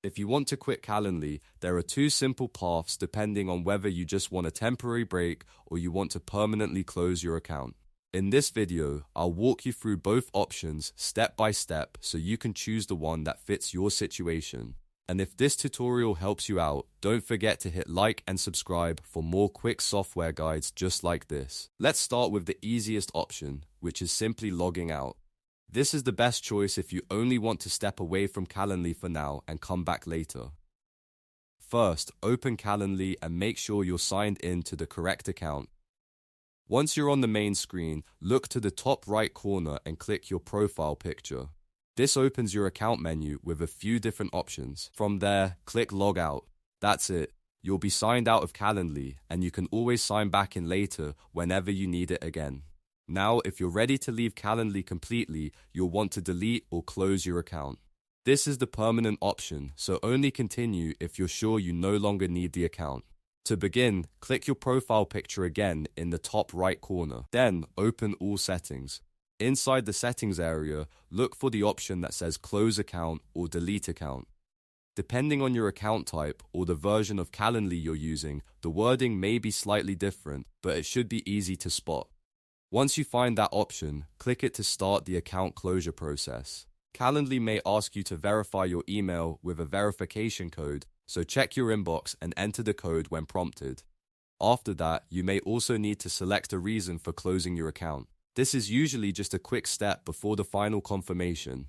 If you want to quit Calendly, there are two simple paths depending on whether you just want a temporary break or you want to permanently close your account. In this video, I'll walk you through both options step by step so you can choose the one that fits your situation. And if this tutorial helps you out, don't forget to hit like and subscribe for more quick software guides just like this. Let's start with the easiest option, which is simply logging out. This is the best choice if you only want to step away from Calendly for now and come back later. First, open Calendly and make sure you're signed in to the correct account. Once you're on the main screen, look to the top right corner and click your profile picture. This opens your account menu with a few different options. From there, click Log Out. That's it. You'll be signed out of Calendly, and you can always sign back in later whenever you need it again. Now, if you're ready to leave Calendly completely, you'll want to delete or close your account. This is the permanent option, so only continue if you're sure you no longer need the account. To begin, click your profile picture again in the top right corner. Then, open All Settings. Inside the Settings area, look for the option that says Close Account or Delete Account. Depending on your account type or the version of Calendly you're using, the wording may be slightly different, but it should be easy to spot. Once you find that option, click it to start the account closure process. Calendly may ask you to verify your email with a verification code, so check your inbox and enter the code when prompted. After that, you may also need to select a reason for closing your account. This is usually just a quick step before the final confirmation.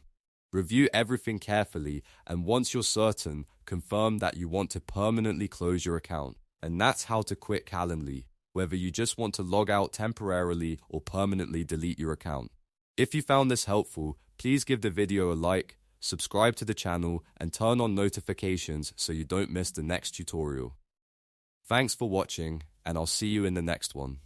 Review everything carefully, and once you're certain, confirm that you want to permanently close your account. And that's how to quit Calendly, whether you just want to log out temporarily or permanently delete your account. If you found this helpful, please give the video a like, subscribe to the channel, and turn on notifications so you don't miss the next tutorial. Thanks for watching, and I'll see you in the next one.